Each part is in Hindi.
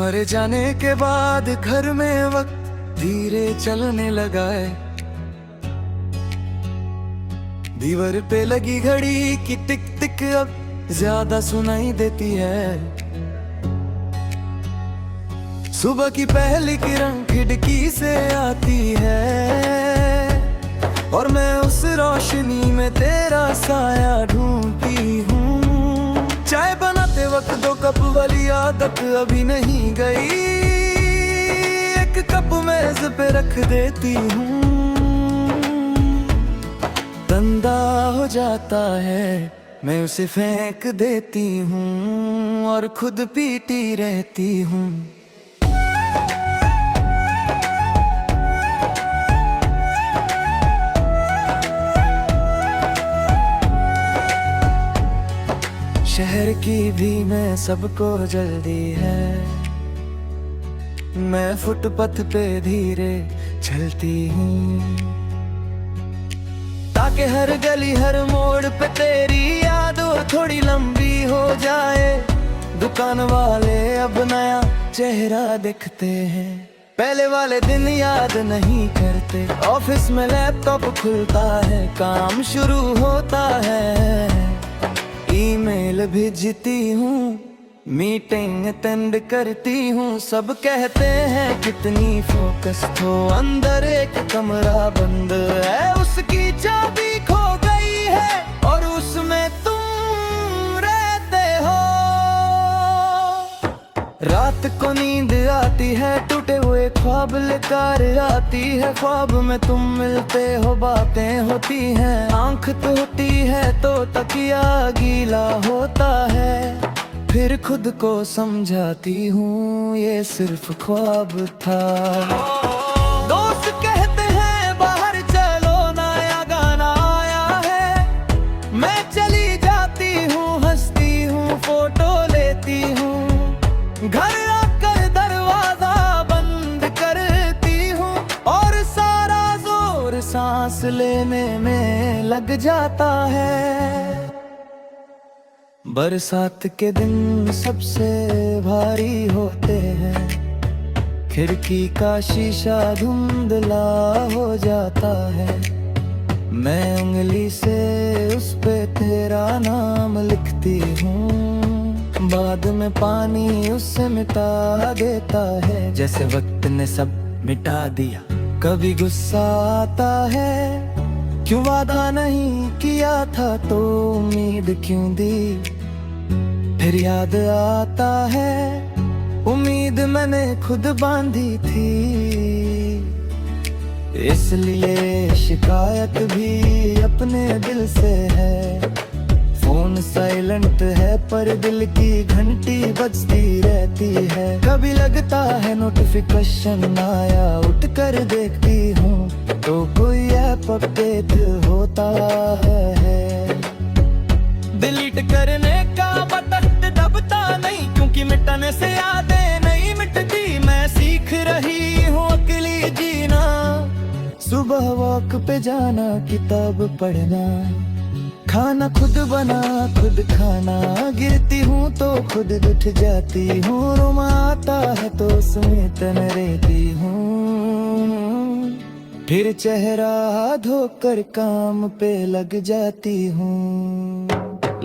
तुम्हारे जाने के बाद घर में वक्त धीरे चलने लगा है। दीवार पे लगी घड़ी की टिक टिक अब ज्यादा सुनाई देती है। सुबह की पहली किरण खिड़की से आती है और मैं उस रोशनी में तेरा साया ढूंढती हूँ। चाय बनाते वक्त 2 कप वाली आदत अभी नहीं गई, एक कप मेज पे रख देती हूँ। गंदा हो जाता है मैं उसे फेंक देती हूँ और खुद पीटी रहती हूँ। शहर की भी मैं सबको जल्दी है, मैं फुटपाथ पे धीरे चलती हूँ ताकि हर गली हर मोड़ पे तेरी याद थोड़ी लंबी हो जाए। दुकान वाले अब नया चेहरा दिखते हैं, पहले वाले दिन याद नहीं करते। ऑफिस में लैपटॉप खुलता है, काम शुरू होता है। ईमेल भेजती हूँ, मीटिंग अटेंड करती हूँ। सब कहते हैं कितनी फोकस हो, अंदर एक कमरा बंद है, उसकी चाबी खो गई है और उसमें तुम रहते हो। रात को नींद आती है, टूटे हुए ख्वाब लेकर आती है। ख्वाब में तुम मिलते हो, बातें होती हैं, आंख टूटी है तो तकिया गीला होता है। फिर खुद को समझाती हूँ ये सिर्फ ख्वाब था। दोस्त कहते हैं बाहर चलो नया गाना आया है, मैं चली जाती हूँ, हंसती हूँ, फोटो लेती हूँ। घर आकर दरवाजा बंद करती हूँ और सारा जोर सांस लेने में लग जाता है। बरसात के दिन सबसे भारी होते हैं, खिड़की का शीशा धुंधला हो जाता है। मैं उंगली से उस पे तेरा नाम लिखती हूँ, बाद में पानी उससे मिटा देता है। जैसे वक्त ने सब मिटा दिया, कभी गुस्सा आता है, क्यों वादा नहीं किया था तो उम्मीद क्यों दी। फिर याद आता है उम्मीद मैंने खुद बांधी थी, इसलिए शिकायत भी अपने दिल से है। फोन साइलेंट है पर दिल की घंटी बजती रहती है। कभी लगता है नोटिफिकेशन आया, उठ कर देखती हूँ तो कोई ऐप अपडेट होता है। डिलीट करने का बटन दबता नहीं, क्योंकि मिटाने से यादें नहीं मिटती। मैं सीख रही हूँ अकेली जीना, सुबह वॉक पे जाना, किताब पढ़ना, खाना खुद बना खुद खाना। गिरती हूँ तो खुद उठ जाती हूँ, रोमा आता है तो उसमें तन रहती हूँ। फिर चेहरा धोकर काम पे लग जाती हूँ।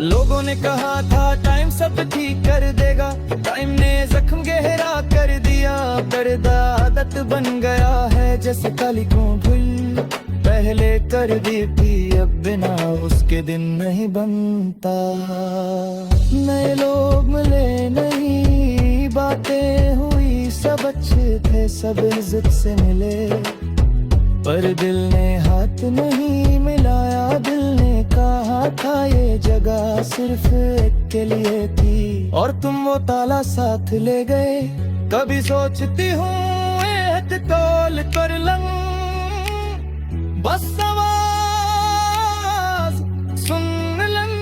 लोगों ने कहा था टाइम सब ठीक कर देगा, टाइम ने जख्म गहरा कर दिया। दर्द आदत बन गया है, जैसे काली को भूल पहले कर दी थी, अब बिना उसके दिन नहीं बनता। नए लोग मिले, नई बातें हुई, सब अच्छे थे, सब इज्जत से मिले, पर दिल ने हाथ नहीं मिलाया। दिल ने कहा था ये जगह सिर्फ एक के लिए थी, और तुम वो ताला साथ ले गए। कभी सोचती हूँ एहद तौल कर लूं, बस आवाज सुन लूं।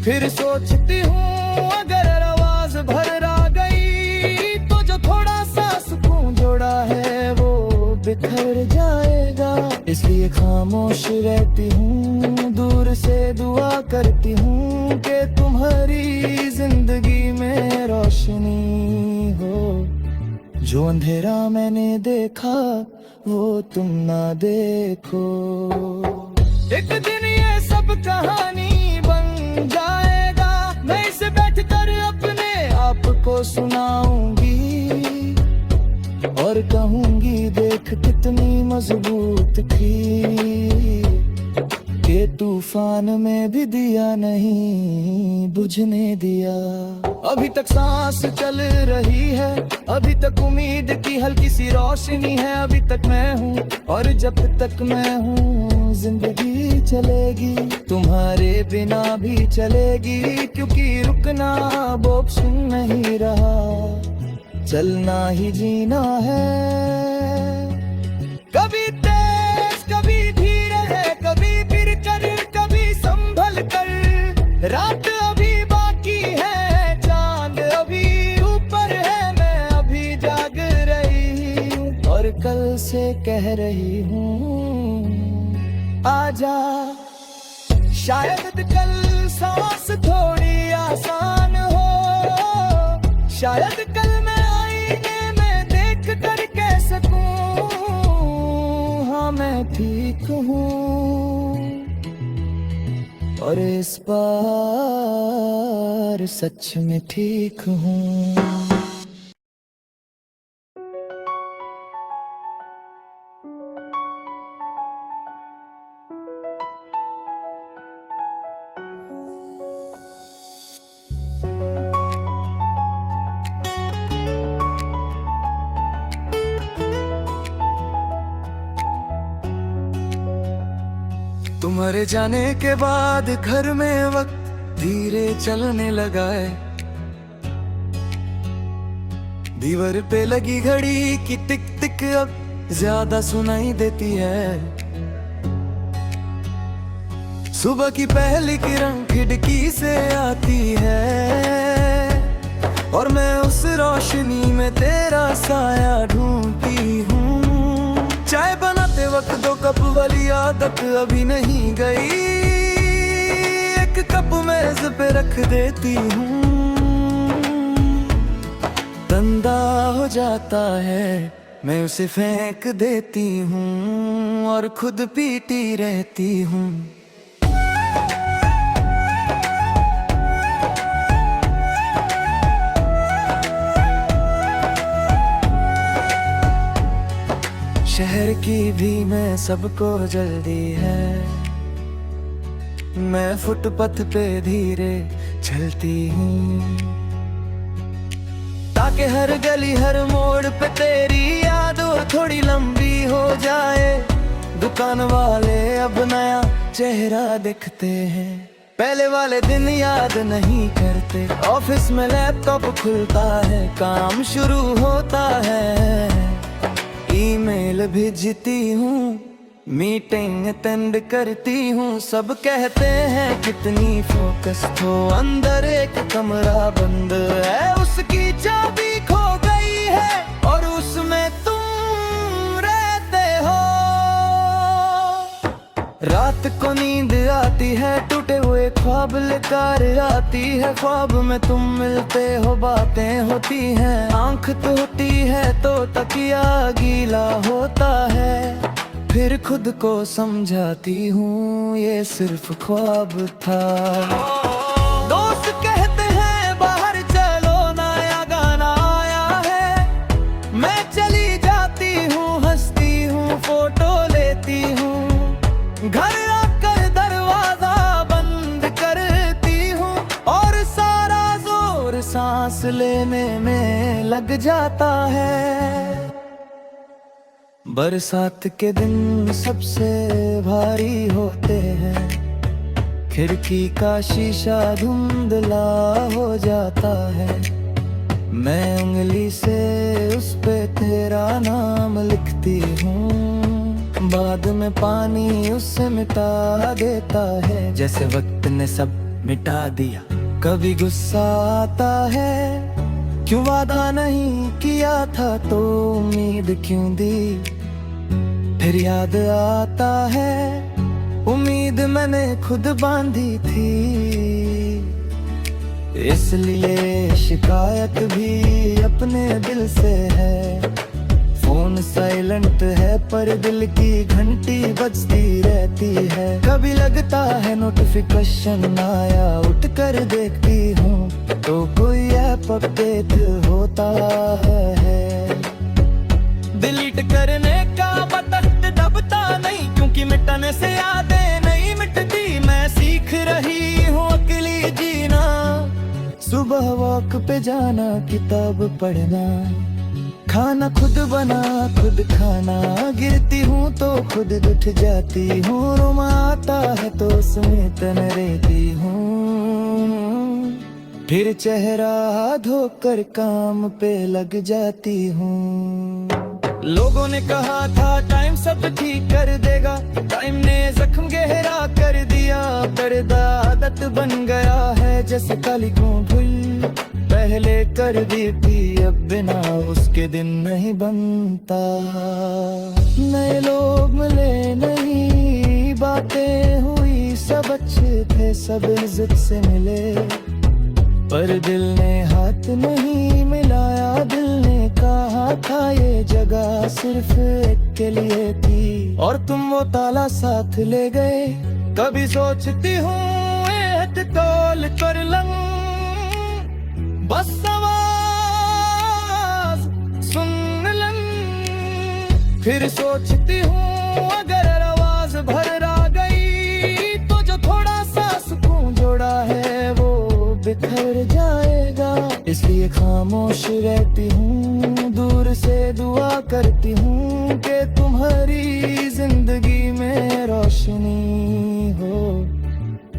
फिर सोचती हूँ अगर आवाज भर आ गई तो जो थोड़ा सा सुकून जोड़ा है वो बिखर जाएगा। इसलिए खामोश रहती हूँ, दूर से दुआ करती हूँ कि तुम्हारी जिंदगी में रोशनी हो। जो अंधेरा मैंने देखा वो तुम ना देखो। एक दिन ये सब कहानी बन जाएगा, मैं इसे बैठ कर अपने आप को सुनाऊंगी और कहूंगी देख कितनी मजबूत थी, के तूफान में भी दिया नहीं बुझने दिया। अभी तक सांस चल रही है, अभी तक उम्मीद की हल्की सी रोशनी है। अभी तक मैं हूँ और जब तक मैं हूँ जिंदगी चलेगी, तुम्हारे बिना भी चलेगी, क्योंकि रुकना अब ऑप्शन नहीं रहा, चलना ही जीना है। कभी तेज कभी धीरे है, कभी फिर कर कभी संभल कर। रात अभी बाकी है, चांद अभी ऊपर है, मैं अभी जाग रही हूँ और कल से कह रही हूँ आजा। शायद कल सांस थोड़ी आसान हो, शायद कल मैं आईने में देख कर कह सकूं हाँ मैं ठीक हूँ, और इस बार सच में ठीक हूँ। तुम्हारे जाने के बाद घर में वक्त धीरे चलने लगा है, दीवार पे लगी घड़ी की टिक टिक अब ज्यादा सुनाई देती है। सुबह की पहली किरण खिड़की से आती है और मैं उस रोशनी में तेरा साया ढूंढती हूँ। चाय बनाते वक्त दो कप वाली आदत अभी नहीं गई, एक कप मेज पे रख देती हूँ। गंदा हो जाता है मैं उसे फेंक देती हूँ और खुद पीटी रहती हूँ। शहर की भी मैं सबको जल्दी है, मैं फुटपाथ पे धीरे चलती हूँ, ताकि हर गली हर मोड़ पे तेरी याद थोड़ी लंबी हो जाए। दुकान वाले अब नया चेहरा दिखते हैं, पहले वाले दिन याद नहीं करते। ऑफिस में लैपटॉप खुलता है, काम शुरू होता है, ईमेल भेजती हूँ, मीटिंग अटेंड करती हूँ। सब कहते हैं कितनी फोकस हो, अंदर एक कमरा बंद है, उसकी चाबी खो गई है और उसमें तुम रहते हो। रात को नींद आती है, टूटे हुए ख्वाब लेकर आती है, ख्वाब में तुम मिलते हो, बातें होती हैं, आंख तो होती है तो तकिया गीला होता है, फिर खुद को समझाती हूँ ये सिर्फ ख्वाब था। दोस्त कहते हैं बाहर चलो नया गाना आया है, मैं चली जाती हूँ, हंसती हूँ, फोटो लेती हूँ, घर आकर दरवाजा बंद करती हूँ और सारा जोर सांस लेने में लग जाता है। बरसात के दिन सबसे भारी होते हैं, खिड़की का शीशा धुंधला हो जाता है, मैं उंगली से उस पे तेरा नाम लिखती हूँ, बाद में पानी उससे मिटा देता है, जैसे वक्त ने सब मिटा दिया। कभी गुस्सा आता है, क्यों वादा नहीं किया था तो उम्मीद क्यों दी, फिर याद आता है उम्मीद मैंने खुद बांधी थी, इसलिए शिकायत भी अपने दिल से है। फोन साइलेंट है पर दिल की घंटी बजती रहती है। कभी लगता है नोटिफिकेशन आया, उठ कर देखती हूँ तो कोई ऐप अपडेट होता है। डिलीट करने का बटन दबता नहीं, क्योंकि मिटाने से यादें नहीं मिटती। मैं सीख रही हूँ अकेली जीना, सुबह वॉक पे जाना, किताब पढ़ना, खाना खुद बना खुद खाना। गिरती हूँ तो खुद उठ जाती हूँ, रोमा आता है तो उसमें तन रहती हूँ। फिर चेहरा धोकर काम पे लग जाती हूँ। लोगों ने कहा था टाइम सब ठीक कर देगा, टाइम ने जख्म गहरा कर दिया। दर्द आदत बन गया है जैसे काली को भूल, पहले कर दी थी अब बिना उसके दिन नहीं बनता। नए लोग मिले नहीं, बातें हुई सब अच्छे थे, सब इज्जत से मिले, पर दिल ने हाथ नहीं मिलाया। दिल ने कहा था ये जगह सिर्फ एक के लिए थी, और तुम वो ताला साथ ले गए। कभी सोचती हूँ तोल कर लूं, बस आवाज सुन लं। फिर सोचती हूँ अगर आवाज भर आ गई, तो जो थोड़ा सा सुकून जोड़ा है वो बिखर जाएगा। इसलिए खामोश रहती हूँ, दूर से दुआ करती हूँ कि तुम्हारी जिंदगी में रोशनी हो।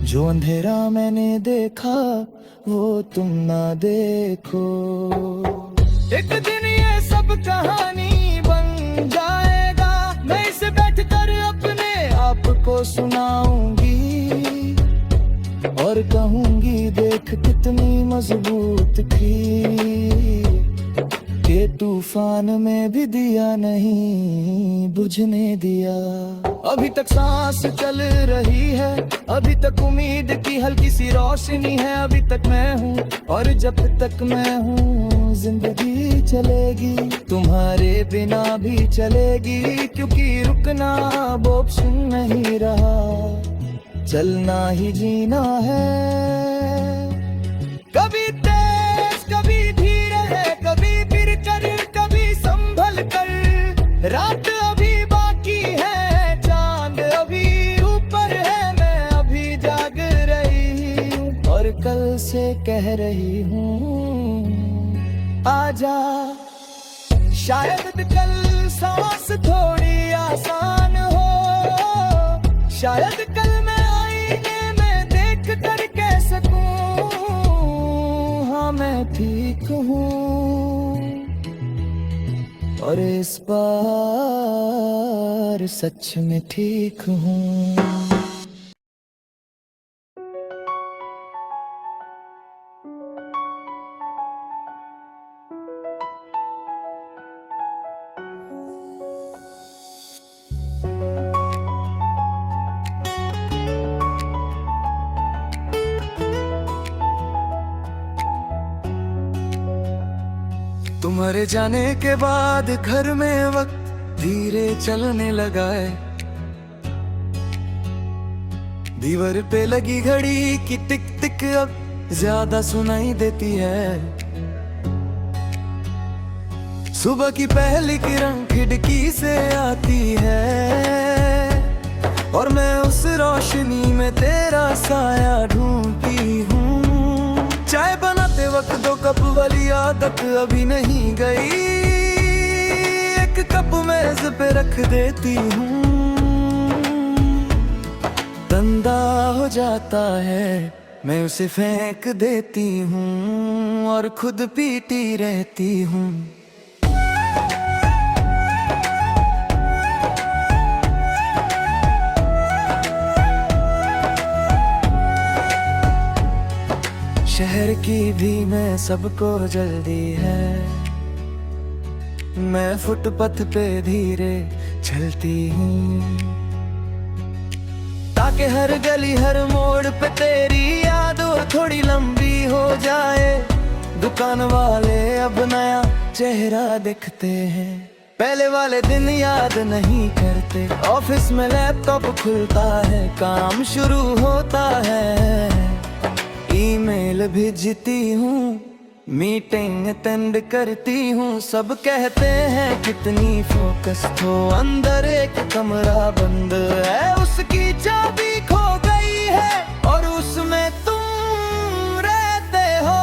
जो अंधेरा मैंने देखा वो तुम ना देखो। एक दिन ये सब कहानी बन जाएगा, मैं इसे बैठ कर अपने आप को सुनाऊंगी, और कहूंगी देख कितनी मजबूत थी, के तूफान में भी दिया नहीं बुझने दिया। अभी तक सांस चल रही है, अभी तक उम्मीद की हल्की सी रोशनी है। अभी तक मैं हूँ और जब तक मैं हूँ जिंदगी चलेगी, तुम्हारे बिना भी चलेगी, क्योंकि रुकना अब ऑप्शन नहीं रहा, चलना ही जीना है। कभी तेज कभी धीरे है, कभी फिर कर कभी संभल कर। रात अभी बाकी है, चांद अभी ऊपर है, मैं अभी जाग रही हूँ और कल से कह रही हूँ आजा। शायद कल सांस थोड़ी आसान हो, शायद कल मैं आईने में देख कर कह सकूं हाँ मैं ठीक हूँ, और इस बार सच में ठीक हूँ। तुम्हारे जाने के बाद घर में वक्त धीरे चलने लगा है, दीवार पे लगी घड़ी की टिक टिक अब ज्यादा सुनाई देती है। सुबह की पहली किरण खिड़की से आती है, और मैं उस रोशनी में तेरा साया ढूंढती हूँ। चाय बनाते वक्त दो कप वाली आदत अभी नहीं गई, एक कप मेज पे रख देती हूँ। गंदा हो जाता है मैं उसे फेंक देती हूँ, और खुद पीटी रहती हूँ। शहर की भी मैं सबको जल्दी है, मैं फुटपाथ पे धीरे चलती हूँ, ताकि ताकि हर गली हर मोड़ पे तेरी याद हो थोड़ी लंबी हो जाए। दुकान वाले अब नया चेहरा दिखते हैं, पहले वाले दिन याद नहीं करते। ऑफिस में लैपटॉप खुलता है, काम शुरू होता है, ईमेल भेजती हूँ, मीटिंग अटेंड करती हूँ। सब कहते हैं कितनी फोकस हो, अंदर एक कमरा बंद है, उसकी चाबी खो गई है और उसमें तुम रहते हो।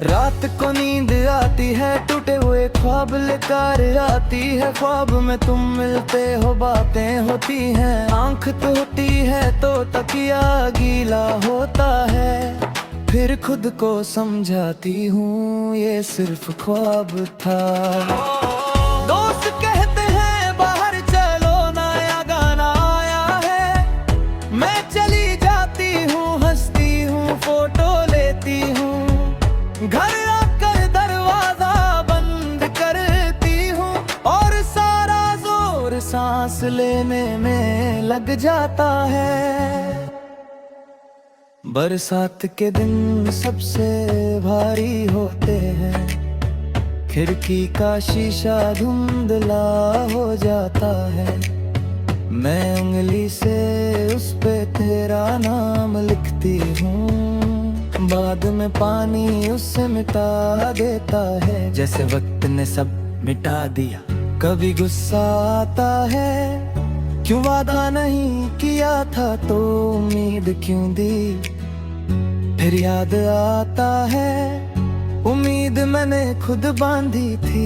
रात को नींद आती है, टूटे हुए ख्वाब लेकर आती है, ख्वाब में तुम मिलते हो, बातें होती हैं, आंख तो होती है तो तकिया गीला होता है। फिर खुद को समझाती हूँ ये सिर्फ ख्वाब था। दोस्त कहते हैं बाहर चलो नया गाना आया है, मैं चली जाती हूँ, हंसती हूँ, फोटो लेती हूँ, घर आकर दरवाजा बंद करती हूँ और सारा जोर सांस लेने में लग जाता है। बरसात के दिन सबसे भारी होते हैं, खिड़की का शीशा धुंधला हो जाता है, मैं उंगली से उस पे तेरा नाम लिखती हूँ, बाद में पानी उससे मिटा देता है, जैसे वक्त ने सब मिटा दिया। कभी गुस्सा आता है, क्यों वादा नहीं किया था तो उम्मीद क्यों दी। फिर याद आता है उम्मीद मैंने खुद बांधी थी,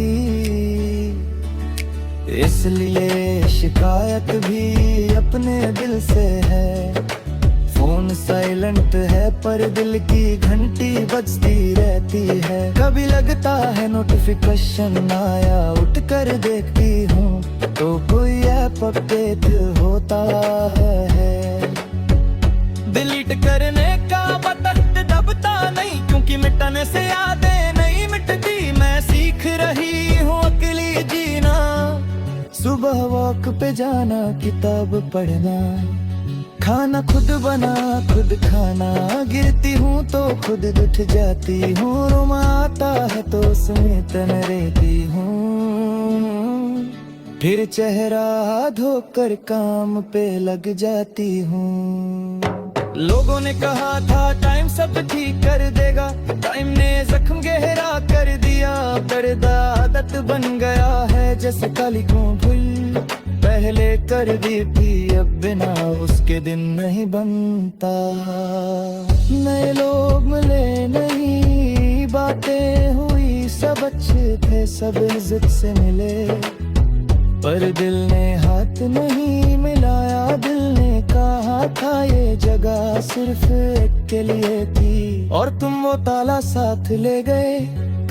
इसलिए शिकायत भी अपने दिल से है। फोन साइलेंट है पर दिल की घंटी बजती रहती है, कभी लगता है नोटिफिकेशन आया, उठ कर देखती हूँ तो कोई ऐप अपडेट होता है। डिलीट करने का बटन दबता नहीं, क्योंकि मिटाने से यादें नहीं मिटती। मैं सीख रही हूँ अकेली जीना, सुबह वॉक पे जाना, किताब पढ़ना, खाना खुद बना खुद खाना, गिरती हूँ तो खुद उठ जाती हूँ, रोमा आता है तो उसमें तन रहती हूँ, फिर चेहरा धोकर काम पे लग जाती हूँ। लोगों ने कहा था टाइम सब ठीक कर देगा, टाइम ने जख्म गहरा कर दिया, दर्द आदत बन गया है, जैसे काली को भूल पहले कर दी थी, अब बिना उसके दिन नहीं बनता। नए लोग मिले नहीं, बातें हुई सब अच्छे थे, सब इज्जत से मिले, पर दिल ने हाथ नहीं मिलाया, दिल ने कहा था ये जगह सिर्फ एक के लिए थी, और तुम वो ताला साथ ले गए।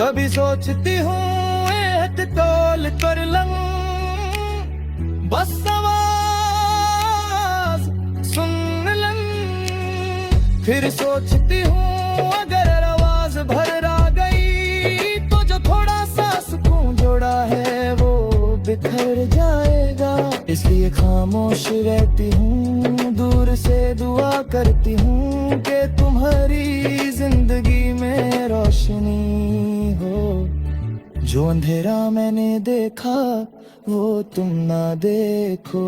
कभी सोचती हूँ एहद तोल कर लूं, बस आवाज सुन लूं, फिर सोचती हूँ अगर आवाज भर आ गई तो जो थोड़ा सा सुकून जोड़ा है वो बिखर जाएगा, इसलिए खामोश रहती हूँ, दूर से दुआ करती हूँ कि तुम्हारी जिंदगी में रोशनी हो, जो अंधेरा मैंने देखा वो तुम ना देखो।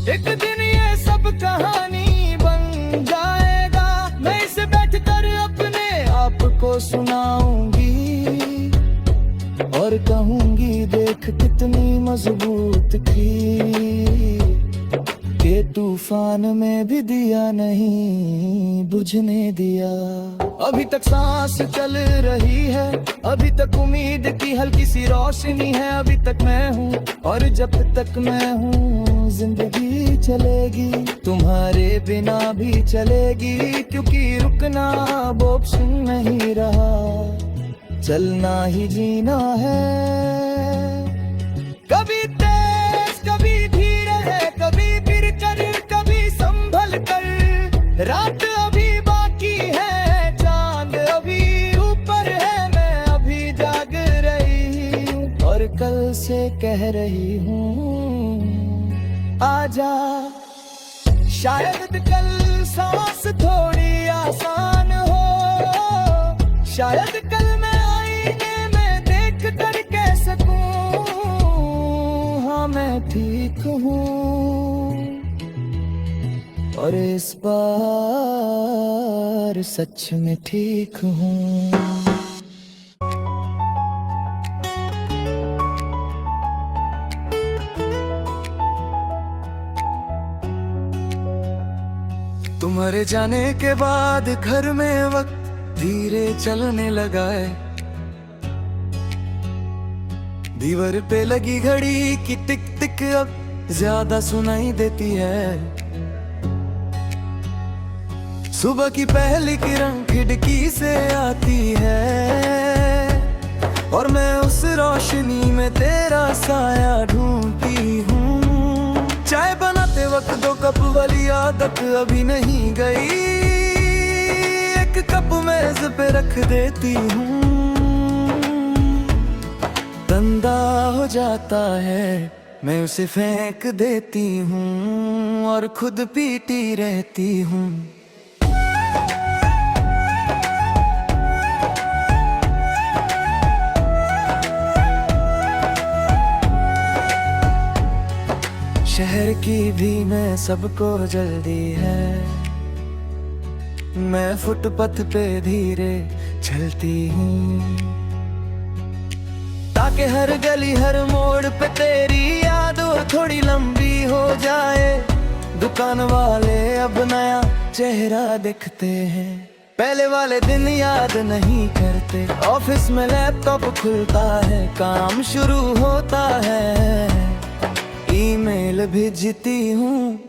एक दिन ये सब कहानी बन जाएगा, मैं इसे बैठ कर अपने आप को सुनाऊंगी और कहूंगी देख कितनी मजबूत थी, के तूफान में भी दिया नहीं बुझने दिया। अभी तक सांस चल रही है, अभी तक उम्मीद की हल्की सी रोशनी है, अभी तक मैं हूँ और जब तक मैं हूँ जिंदगी चलेगी, तुम्हारे बिना भी चलेगी, क्योंकि रुकना अब ऑप्शन नहीं रहा, चलना ही जीना है। कभी तेज कभी धीरे है, कभी फिर कर कभी संभल कर, रात अभी बाकी है, चांद अभी ऊपर है, मैं अभी जाग रही हूँ और कल से कह रही हूँ आजा। शायद कल सांस थोड़ी आसान हो, शायद कल मैं आईने में देख कर कह सकूं हाँ मैं ठीक हूँ, और इस बार सच में ठीक हूँ। तुम्हारे जाने के बाद घर में वक्त धीरे चलने लगा है, दीवार पे लगी घड़ी की टिक टिक अब ज्यादा सुनाई देती है। सुबह की पहली किरण खिड़की से आती है, और मैं उस रोशनी में तेरा साया ढूंढती हूँ। चाय बनाते वक्त 2 कप वाली आदत अभी नहीं गई, एक कप मेज पे रख देती हूँ। गंदा हो जाता है मैं उसे फेंक देती हूँ, और खुद पीटी रहती हूँ। शहर की भी मैं सबको जल्दी है, मैं फुटपाथ पे धीरे चलती हूँ, ताकि हर गली हर मोड़ पे तेरी याद थोड़ी लंबी हो जाए। दुकान वाले अब नया चेहरा दिखते हैं, पहले वाले दिन याद नहीं करते। ऑफिस में लैपटॉप खुलता है, काम शुरू होता है, ईमेल भेजती हूँ,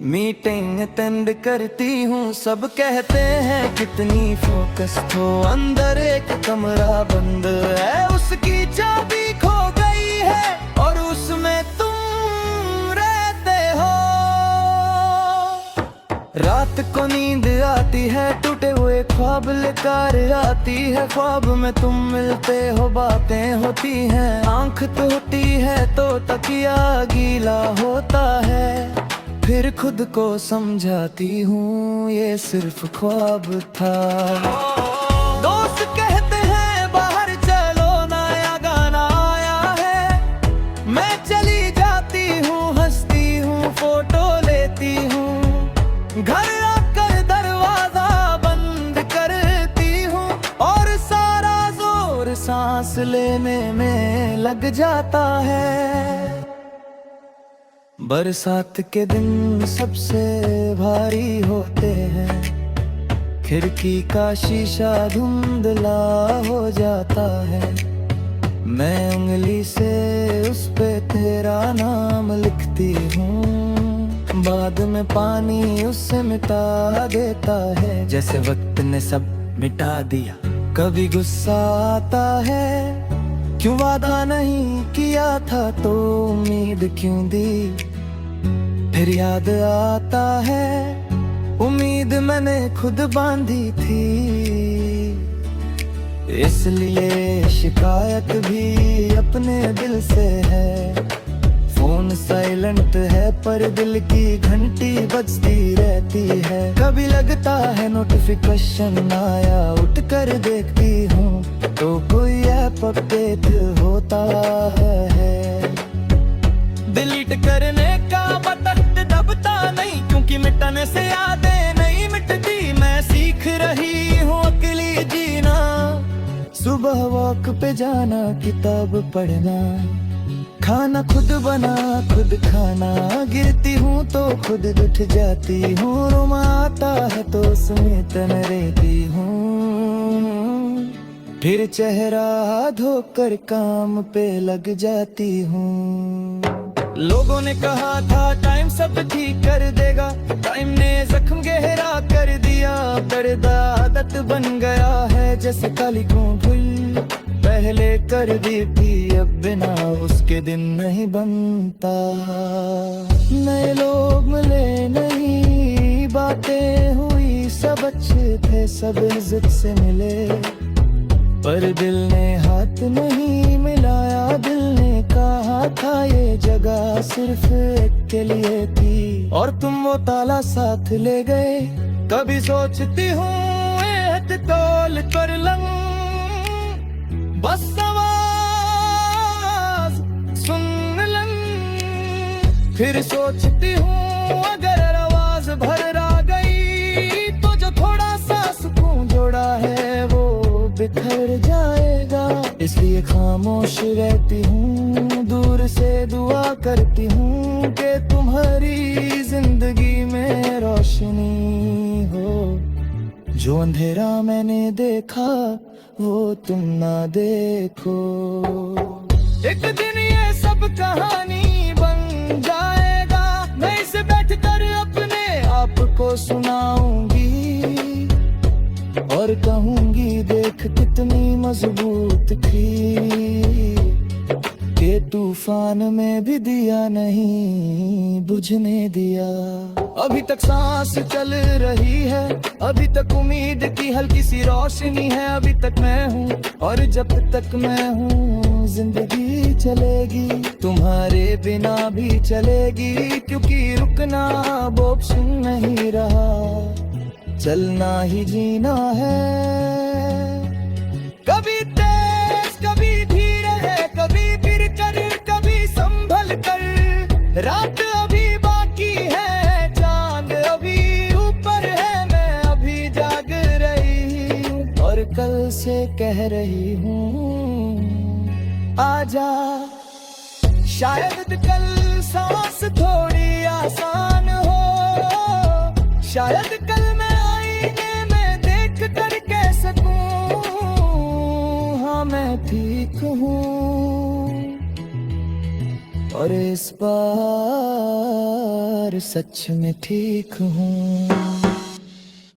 मीटिंग अटेंड करती हूँ। सब कहते हैं कितनी फोकस हो, अंदर एक कमरा बंद है, उसकी चाबी खो गई है और उसमें तुम रहते हो। रात को नींद आती है, टूटे हुए ख्वाब लेकर आती है, ख्वाब में तुम मिलते हो, बातें होती हैं, आंख टूटी है तो तकिया गीला होता है, फिर खुद को समझाती हूँ ये सिर्फ ख्वाब था। दोस्त कहते हैं बाहर चलो नया गाना आया है, मैं चली जाती हूँ, हंसती हूँ, फोटो लेती हूँ, घर आकर दरवाजा बंद करती हूँ, और सारा जोर सांस लेने में लग जाता है। बरसात के दिन सबसे भारी होते हैं, खिड़की का शीशा धुंधला हो जाता है, मैं उंगली से उस पे तेरा नाम लिखती हूँ, बाद में पानी उससे मिटा देता है, जैसे वक्त ने सब मिटा दिया। कभी गुस्सा आता है, क्यों वादा नहीं किया था तो उम्मीद क्यों दी, फिर याद आता है उम्मीद मैंने खुद बांधी थी, इसलिए शिकायत भी अपने दिल से है। फोन साइलेंट है पर दिल की घंटी बजती रहती है, कभी लगता है नोटिफिकेशन आया, उठ कर देखती हूँ तो कोई ऐप अपडेट होता है। डिलीट करने का बटन दबता नहीं, क्योंकि मिटने से यादें नहीं मिटती, मैं सीख रही हूँ अकेली जीना, सुबह वॉक पे जाना, किताब पढ़ना, खाना खुद बना खुद खाना, गिरती हूँ तो खुद उठ जाती हूँ, रोमा आता है तो उसमें तन रहती हूँ, फिर चेहरा धोकर काम पे लग जाती हूँ। लोगों ने कहा था टाइम सब ठीक कर देगा, टाइम ने जख्म गहरा कर दिया, दर्द आदत बन गया है, जैसे काली को भूल पहले कर दी थी, अब बिना उसके दिन नहीं बनता। नए लोग मिले नहीं, बातें हुई सब अच्छे थे, सब इज्जत से मिले, पर दिल ने हाथ नहीं मिलाया, दिल ने कहा था ये जगह सिर्फ एक के लिए थी, और तुम वो ताला साथ ले गए। कभी सोचती हूँ एहद तोल कर लूं, बस आवाज सुन लूं। फिर सोचती हूँ अगर आवाज भर आ गई तो जो थोड़ा सा सुकून जोड़ा है वो बिखर जाएगा। इसलिए खामोश रहती हूँ, दूर से दुआ करती हूँ कि तुम्हारी जिंदगी में रोशनी हो। जो अंधेरा मैंने देखा वो तुम ना देखो। एक दिन ये सब कहानी बन जाएगा, मैं इसे बैठकर अपने आप को सुनाऊंगी और कहूंगी देख कितनी मजबूत थी, के तूफान में भी दिया नहीं बुझने दिया। अभी तक सांस चल रही है, अभी तक उम्मीद की हल्की सी रोशनी है। अभी तक मैं हूँ और जब तक मैं हूँ जिंदगी चलेगी, तुम्हारे बिना भी चलेगी, क्योंकि रुकना अब ऑप्शन नहीं रहा, चलना ही जीना है। कभी तेज कभी धीरे है, कभी फिर कर कभी संभल कर। रात अभी बाकी है, चांद अभी ऊपर है, मैं अभी जाग रही हूँ और कल से कह रही हूँ आजा। शायद कल सांस थोड़ी आसान हो, शायद कल मैं आईने में देख कर कह सकूं हाँ मैं ठीक हूँ, और इस बार सच में ठीक हूँ।